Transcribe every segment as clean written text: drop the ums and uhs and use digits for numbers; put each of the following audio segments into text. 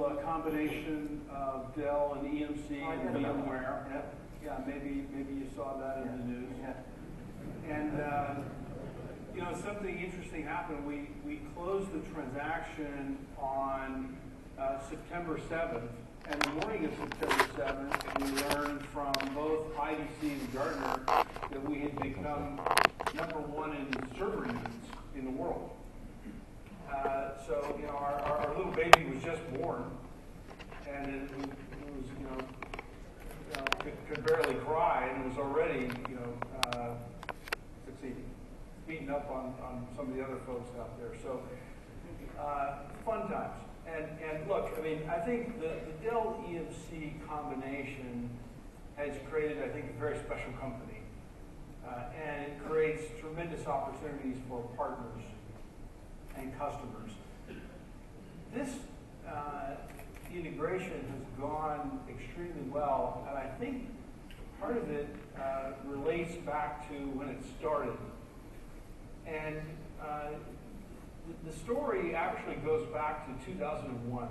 little combination of Dell and EMC and VMware. Yeah, maybe you saw that in the news. And something interesting happened. We closed the transaction on September 7th, and the morning of September 7th, we learned from both IDC and Gartner that we had become #1 in server units in the world. So our little baby was just born, and it was could barely cry, and it was already succeeding, beating up on some of the other folks out there. So fun times. And look, I mean, I think the Dell EMC combination has created, I think, a very special company, and it creates tremendous opportunities for partners and customers. This integration has gone extremely well, and I think part of it relates back to when it started. And the story actually goes back to 2001.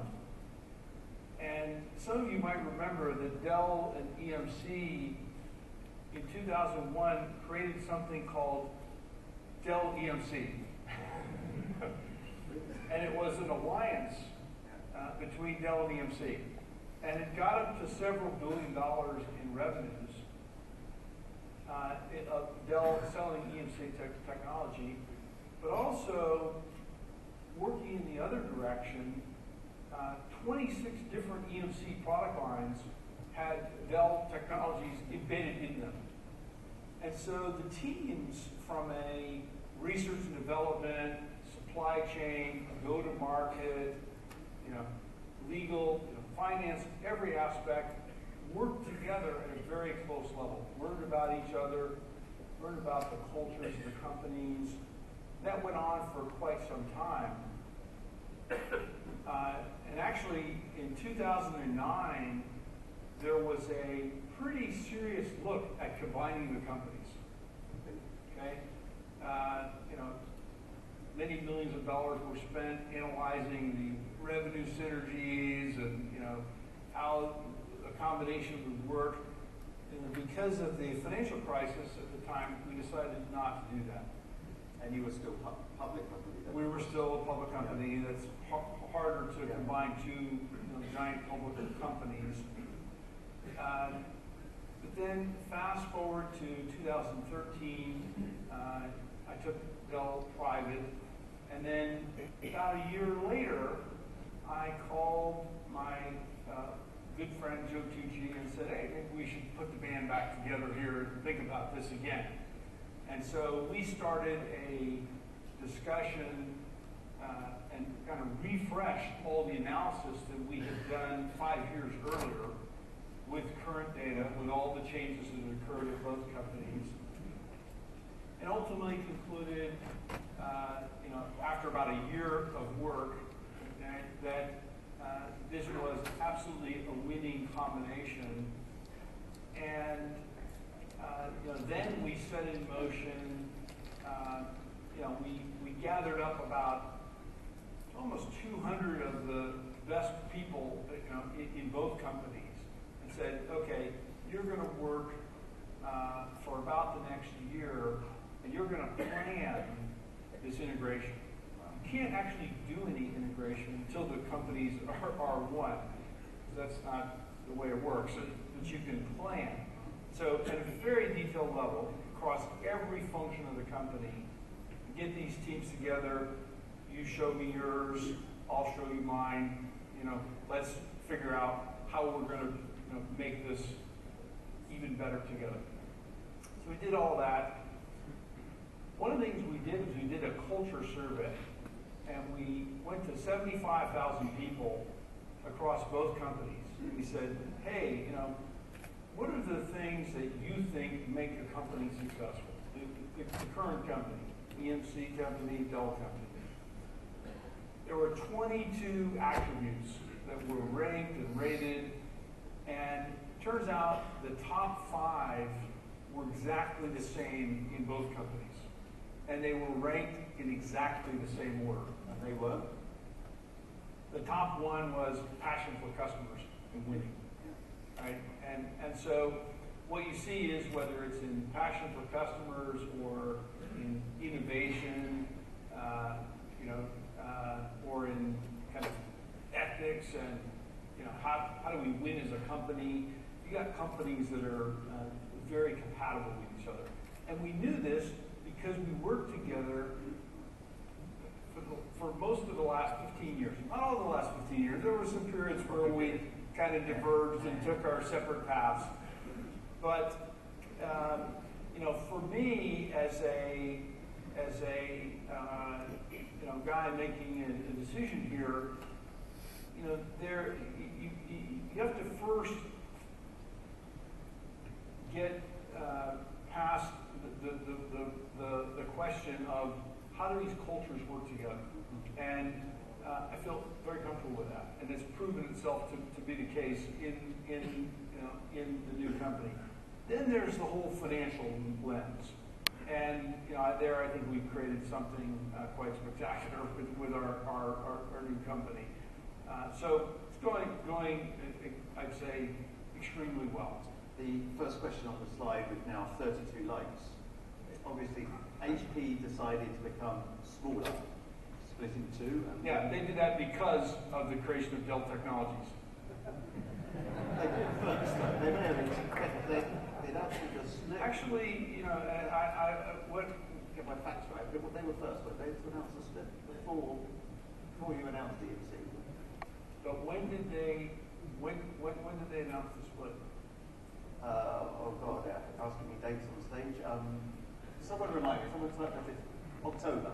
And some of you might remember that Dell and EMC in 2001 created something called Dell EMC. And it was an alliance between Dell and EMC. And it got up to several $1 billion in revenues. Dell selling EMC technology, but also working in the other direction. 26 different EMC product lines had Dell technologies embedded in them. And so the teams from a research and development, supply chain, go-to-market, legal, finance, every aspect, worked together at a very close level. Learned about each other, learned about the cultures of the companies. That went on for quite some time. And actually, in 2009, there was a pretty serious look at combining the companies. Okay, many millions of dollars were spent analyzing the revenue synergies and how a combination would work. And because of the financial crisis at the time, we decided not to do that. And you were still public company? We were still a public company. That's harder to combine two giant public companies. But then fast forward to 2013, I took Dell private, and then about a year later, I called my good friend Joe Tucci and said, hey, maybe we should put the band back together here and think about this again. And so we started a discussion and kind of refreshed all the analysis that we had done 5 years earlier with current data, with all the changes that had occurred at both companies, and ultimately concluded, after about a year of work, that this was absolutely a winning combination. And then we set in motion, we gathered up about almost 200 of the best people in both companies and said, okay, you're going to work for about the next year, and you're going to plan this integration. You can't actually do any integration until the companies are one. That's not the way it works, but you can plan. So at a very detailed level, across every function of the company, get these teams together, you show me yours, I'll show you mine, let's figure out how we're going to make this even better together. So we did all that. One of the things we did was we did a culture survey, and we went to 75,000 people across both companies. And we said, hey, what are the things that you think make a company successful? The current company, EMC company, Dell company. There were 22 attributes that were ranked and rated, and it turns out the top 5 were exactly the same in both companies. And they were ranked in exactly the same order. And they were? the top one was passion for customers and winning, right? And so what you see is whether it's in passion for customers or in innovation, or in kind of ethics and how do we win as a company. You got companies that are very compatible with each other, and we knew this because we worked together for most of the last 15 years. Not all the last 15 years. There were some periods where we kind of diverged and took our separate paths. But for me, as a guy making a decision here, you have to first get past the question of how do these cultures work together, and I feel very comfortable with that, and it's proven itself to be the case in the new company. Then there's the whole financial lens, and there I think we've created something quite spectacular with our new company. So it's going, I'd say, extremely well. The first question on the slide with now 32 likes. Obviously, HP decided to become smaller, split in two. Yeah, they did that because of the creation of Dell Technologies. They did first, though. They may have they'd actually just split. Actually, Get my facts right. They were first, but they announced the split before you announced the EMC. But when did they announce the split? Oh God, they're asking me dates on stage. Someone remind me. Someone type of it. October.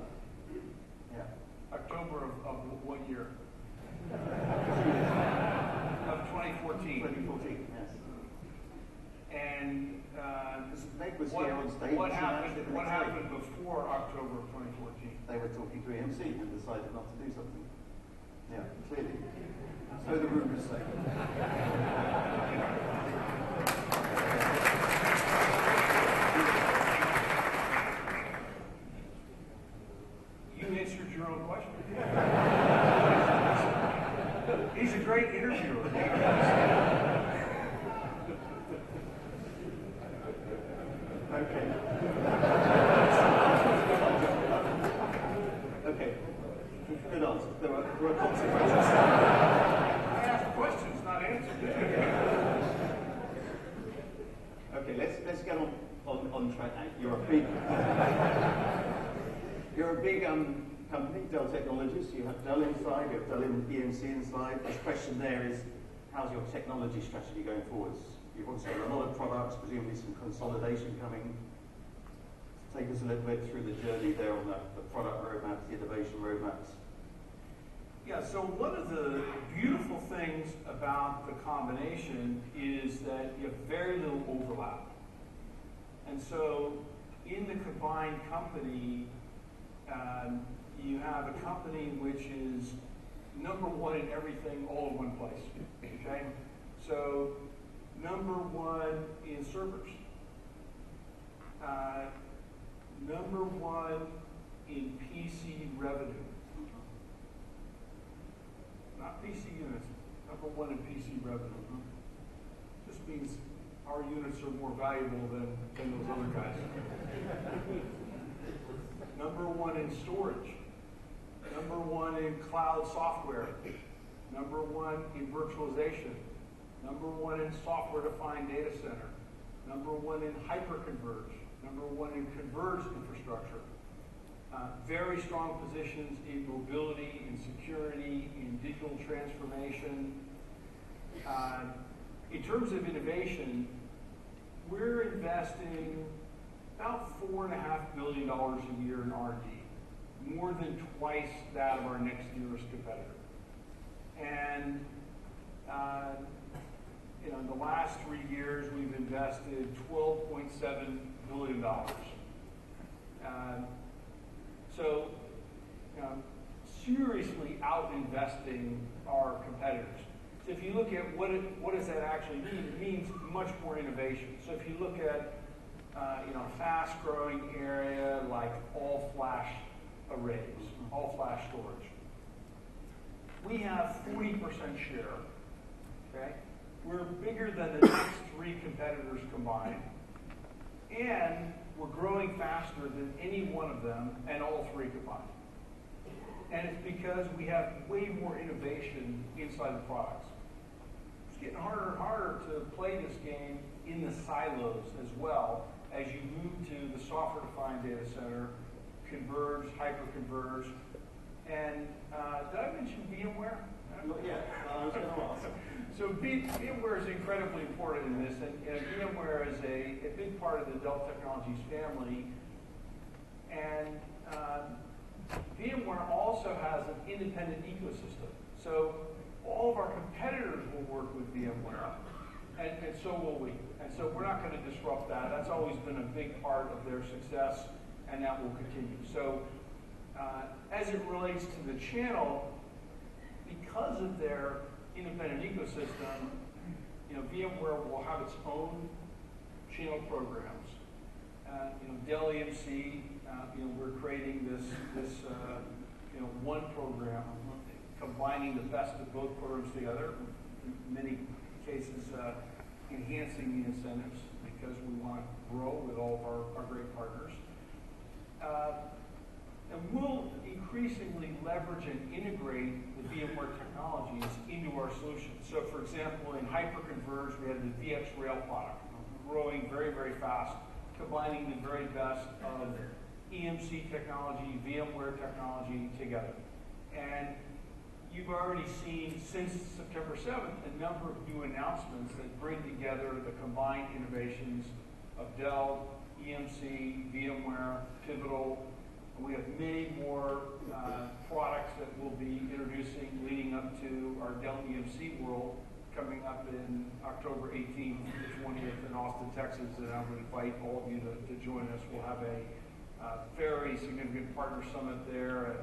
Yeah. October of what year? Of 2014. 2014. Yes. And Meg was here on stage. What happened before October of 2014? They were talking to EMC and decided not to do something. Yeah, clearly. So the rumours say. You answered your own question. He's a great interviewer. Okay. Okay. Good answer. There were consequences. I asked questions, not answered. Okay, let's get on track now. You're a big company, Dell Technologies. You have Dell inside, you have Dell EMC inside. The question there is, how's your technology strategy going forwards? You've also got a lot of products, presumably some consolidation coming. Take us a little bit through the journey there on the product roadmaps, the innovation roadmaps. Yeah, so one of the beautiful things about the combination is that you have very little overlap. And so in the combined company, you have a company which is number one in everything all in one place. Okay? So number one in servers. Number one in PC revenue. Not PC units, number one in PC revenue. This means our units are more valuable than those other guys. Number one in storage. Number one in cloud software. Number one in virtualization. Number one in software-defined data center. Number one in hyperconverged. Number one in converged infrastructure. Very strong positions in mobility, in security, in digital transformation. In terms of innovation, we're investing about $4.5 billion a year in R&D, more than twice that of our next nearest competitor. And in the last 3 years, we've invested $12.7 billion. So, seriously out-investing our competitors. So if you look at what does that actually mean, it means much more innovation. So if you look at fast-growing area like all-flash arrays, all-flash storage. We have 40% share, okay? We're bigger than the next 3 competitors combined, and we're growing faster than any one of them and all 3 combined. And it's because we have way more innovation inside the products. It's getting harder and harder to play this game in the silos as well as you move to the software-defined data center, converged, hyper-converged. And did I mention VMware? Yeah, I was going to ask. So VMware is incredibly important in this, and VMware is a big part of the Dell Technologies family. And VMware also has an independent ecosystem. So all of our competitors will work with VMware, and so will we. And so we're not going to disrupt that. That's always been a big part of their success, and that will continue. So as it relates to the channel, because of their independent ecosystem, VMware will have its own channel programs. Dell EMC, we're creating this one program, combining the best of both programs together. In many cases, enhancing the incentives because we want to grow with all of our great partners. And we'll increasingly leverage and integrate the VMware technologies into our solutions. So for example, in hyperconverged, we have the VxRail product, growing very, very fast, combining the very best of EMC technology, VMware technology together. And you've already seen, since September 7th, a number of new announcements that bring together the combined innovations of Dell, EMC, VMware, Pivotal. We have many more products that we'll be introducing leading up to our Dell EMC World coming up in October 18th to 20th in Austin, Texas, and I would invite all of you to join us. We'll have a very significant partner summit there.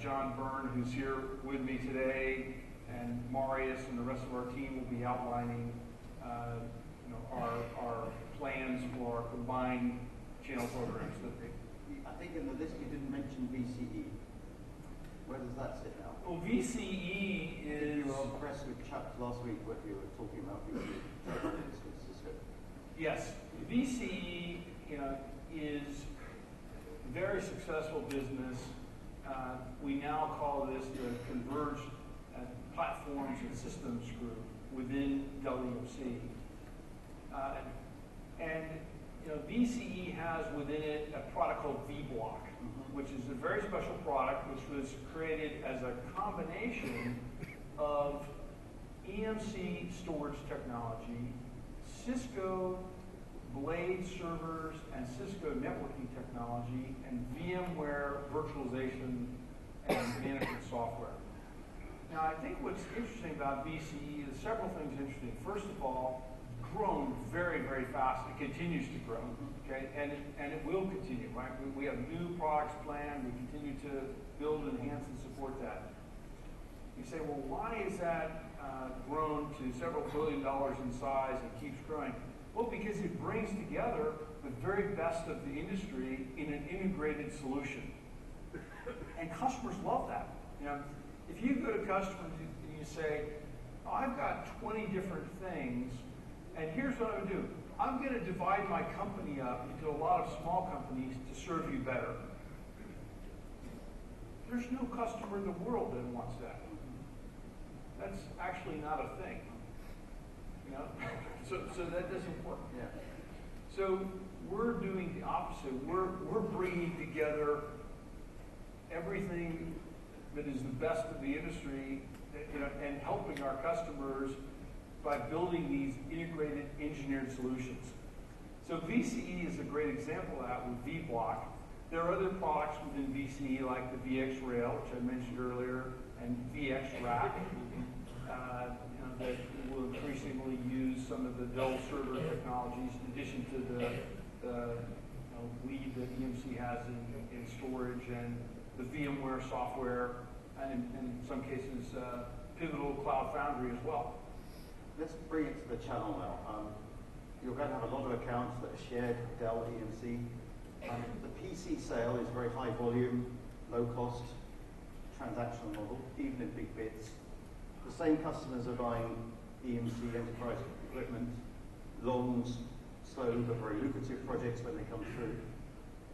John Byrne, who's here with me today, and Marius and the rest of our team will be outlining our plans for our combined channel programs. I think in the list you didn't mention VCE. Where does that sit now? Well, VCE is... You were on press with Chuck last week where you were talking about VCE. Yes, VCE is a very successful business. We now call this the Converged Platforms and Systems Group within Dell EMC. VCE has within it a product called vBlock, which is a very special product which was created as a combination of EMC storage technology, Cisco Blade servers and Cisco networking technology, and VMware virtualization and management software. Now, I think what's interesting about VCE is several things interesting. First of all, grown very, very fast. It continues to grow, okay? And it will continue, right? We have new products planned. We continue to build, enhance, and support that. You say, well, why is that grown to several $1 billion in size and keeps growing? Well, because it brings together the very best of the industry in an integrated solution. And customers love that. If you go to customers and you say, oh, I've got 20 different things, and here's what I'm going to do. I'm going to divide my company up into a lot of small companies to serve you better. There's no customer in the world that wants that. That's actually not a thing. So that doesn't work. Yeah. So we're doing the opposite. We're bringing together everything that is the best of the industry, and helping our customers by building these integrated engineered solutions. So VCE is a great example of that with vBlock. There are other products within VCE like the VxRail, which I mentioned earlier, and VxRack, that will increasingly use some of the Dell server technologies in addition to the lead that EMC has in storage, and the VMware software, and in some cases Pivotal Cloud Foundry as well. Let's bring it to the channel now. You're going to have a lot of accounts that are shared Dell EMC. The PC sale is very high volume, low cost, transactional model, even in big bits. The same customers are buying EMC enterprise equipment, long, slow, but very lucrative projects when they come through.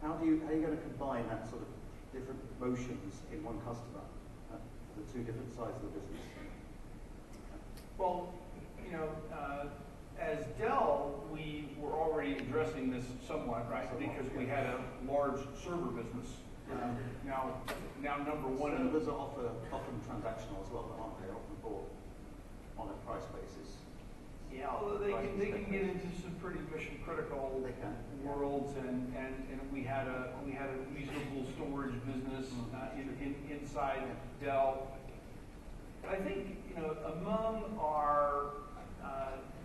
How are you going to combine that sort of different motions in one customer for the two different sides of the business? Well, as Dell, we were already addressing this somewhat, right? Because we had a large server business. Now number one. Servers are often transactional as well, aren't they? Often bought on a price basis. Yeah, although they can get into some pretty mission critical worlds, and we had a reasonable storage business inside Dell. I think among our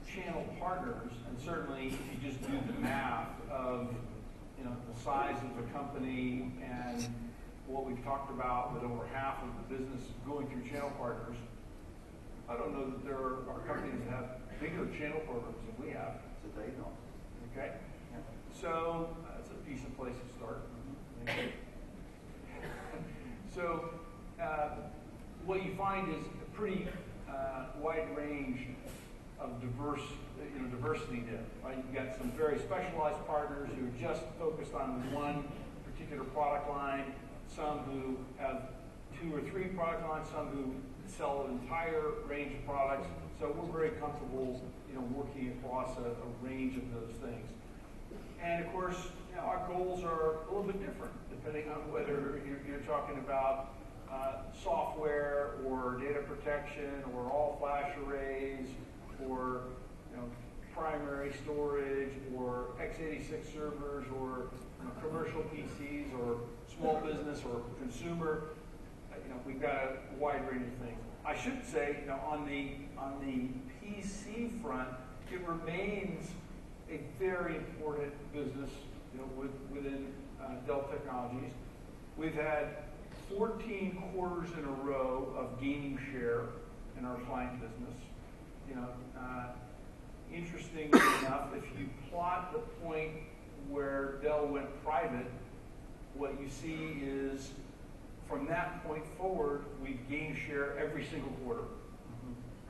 channel partners, and certainly if you just do the math of the size of the company and what we've talked about, with over half of the business going through channel partners, I don't know that there are companies that have bigger channel programs than we have. Today, not. Okay? Yeah. So that's a decent place to start. So what you find is a pretty wide range of diversity there. Right? You've got some very specialized partners who are just focused on one particular product line, some who have 2 or 3 product lines, some who sell an entire range of products. So we're very comfortable, working across a range of those things. And of course, our goals are a little bit different depending on whether you're talking about software or data protection or all flash arrays or primary storage or x86 servers or commercial PCs or small business or consumer. We've got a wide range of things. I should say, on the PC front, it remains a very important business, within Dell Technologies. We've had 14 quarters in a row of gaining share in our client business. Interestingly enough, if you plot the point where Dell went private, what you see is from that point forward, we've gained share every single quarter.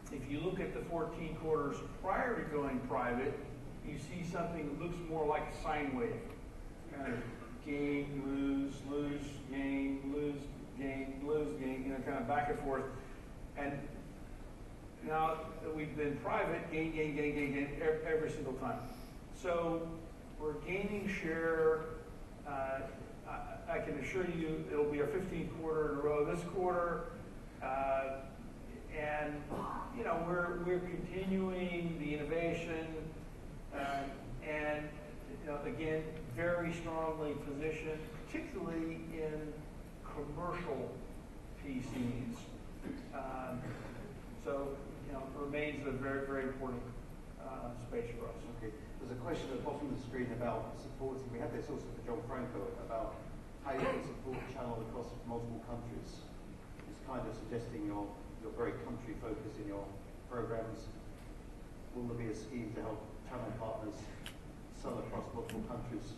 If you look at the 14 quarters prior to going private, you see something that looks more like a sine wave. Kind of gain, lose, lose, gain, lose, gain, lose, gain, kind of back and forth. And now that we've been private, gain, gain, gain, gain, gain every single time. So we're gaining share. I can assure you it'll be our 15th quarter in a row this quarter. And we're continuing the innovation, and again, very strongly positioned, particularly in commercial PCs. So it remains a very, very important space for us. Okay. There's a question at the bottom of the screen about supporting. We had this also for John Franco about how you can support channel across multiple countries. It's kind of suggesting you're very country focused in your programs. Will there be a scheme to help channel partners sell across multiple countries?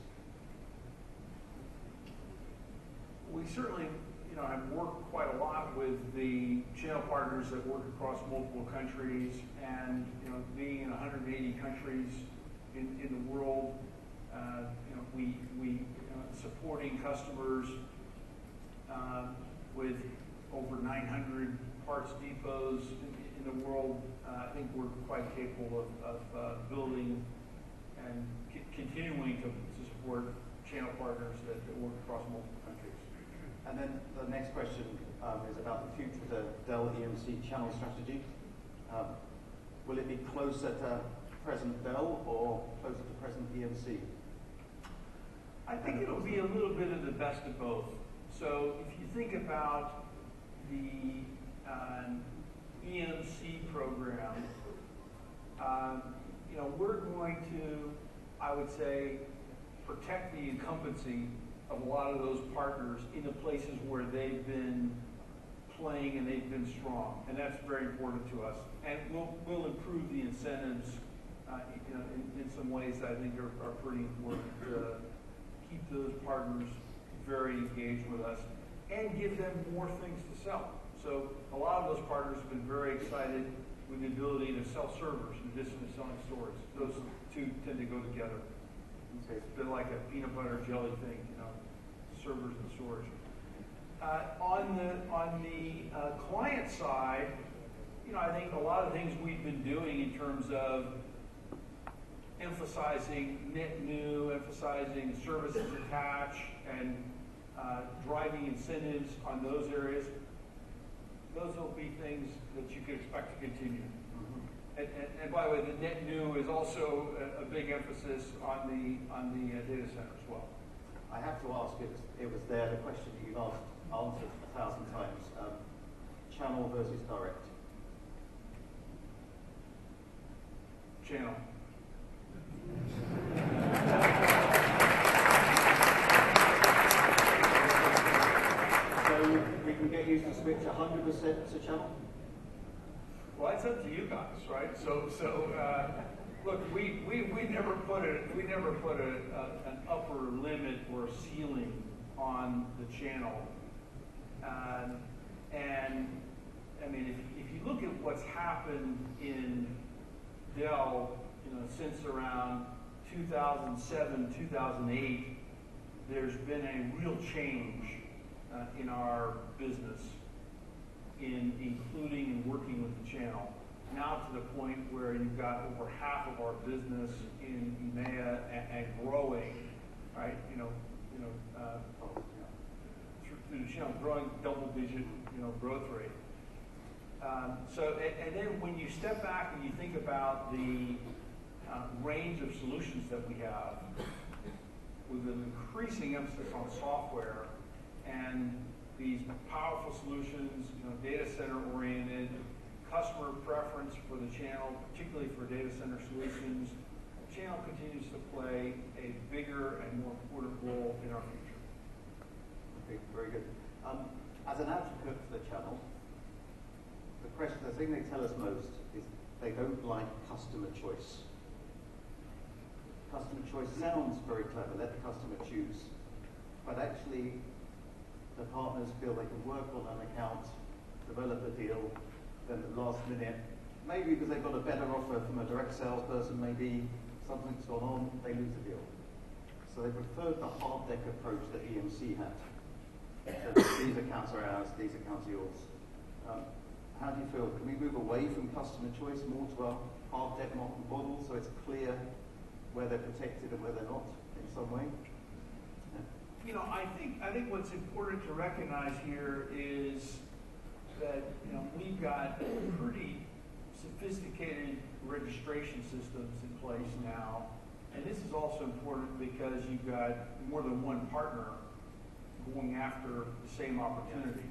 We certainly, have worked quite a lot with the channel partners that work across multiple countries, and being in 180 countries in the world, we supporting customers with over 900 parts depots in the world. I think we're quite capable of building and continuing to support channel partners that work across multiple countries. And then the next question is about the future of the Dell EMC channel strategy. Will it be closer to present Dell or closer to present EMC? I think it'll be a little bit of the best of both. So if you think about the EMC program, we're going to, I would say, protect the incumbency of a lot of those partners in the places where they've been playing and they've been strong, and that's very important to us. And we'll improve the incentives, in some ways that I think are pretty important to keep those partners very engaged with us. and give them more things to sell. So a lot of those partners have been very excited with the ability to sell servers in addition to selling storage. Those two tend to go together. Okay. It's been like a peanut butter jelly thing, servers and storage. On the client side, I think a lot of things we've been doing in terms of emphasizing net new, emphasizing services attached, and driving incentives on those areas, those will be things that you can expect to continue. And by the way, the net new is also a big emphasis on the data center as well. I have to ask, it was there, the question that you've answered 1,000 times, channel versus direct. Channel. So we can get used to switch 100% to channel? Well, it's up to you guys, right? So look, we never put an upper limit or ceiling on the channel, and I mean, if you look at what's happened in Dell, since around 2007, 2008, there's been a real change in our business, in including and working with the channel. Now to the point where you've got over half of our business in EMEA and growing, right? Through the channel, growing double-digit, growth rate. And then when you step back and you think about the range of solutions that we have, with an increasing emphasis on software and these powerful solutions, data center oriented, customer preference for the channel, particularly for data center solutions, the channel continues to play a bigger and more important role in our future. Okay, very good. As an advocate for the channel, the thing they tell us most is they don't like customer choice. Customer choice sounds very clever, let the customer choose. But actually, the partners feel they can work on an account, develop a deal, then at the last minute, maybe because they've got a better offer from a direct salesperson, maybe something's gone on, they lose the deal. So they preferred the hard deck approach that EMC had. So these accounts are ours, these accounts are yours. How do you feel? Can we move away from customer choice more to a hard deck model so it's clear where they're protected and where they're not in some way? Yeah. I think what's important to recognize here is that we've got pretty sophisticated registration systems in place now, and this is also important because you've got more than one partner going after the same opportunity.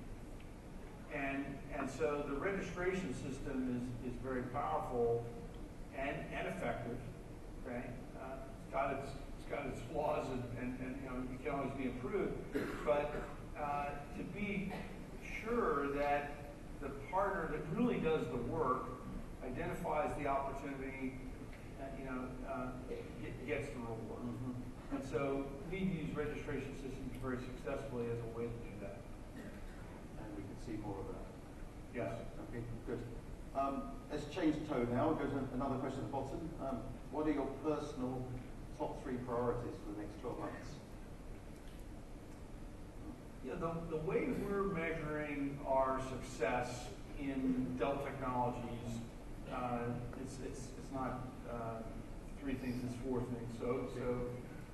And so the registration system is very powerful and effective. Okay, it's got its flaws and it can always be improved. But to be sure that the partner that really does the work identifies the opportunity, gets the reward. Mm-hmm. And so we've used registration systems very successfully as a way to do that. And we can see more of that. Yes. Okay, good. Let's change tone now. Go to another question at the bottom. What are your personal top 3 priorities for the next 12 months? Yeah, the way we're measuring our success in Dell Technologies, it's not 3 things, it's 4 things.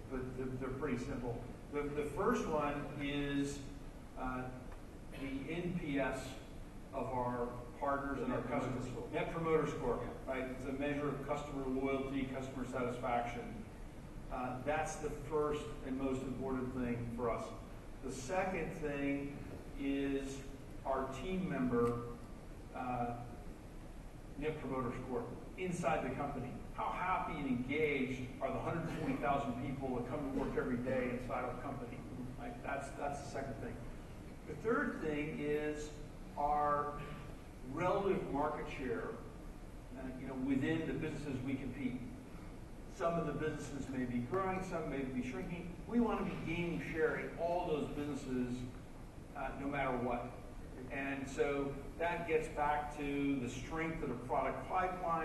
But they're pretty simple. The first one is the NPS of our partners and our customers. Net Promoter Score, right? It's a measure of customer loyalty, customer satisfaction. That's the first and most important thing for us. The second thing is our team member Net Promoter Score inside the company. How happy and engaged are the 140,000 people that come to work every day inside our company? Right? That's the second thing. The third thing is our relative market share, within the businesses we compete. Some of the businesses may be growing, some may be shrinking. We want to be gaining share in all those businesses no matter what. And so that gets back to the strength of the product pipeline.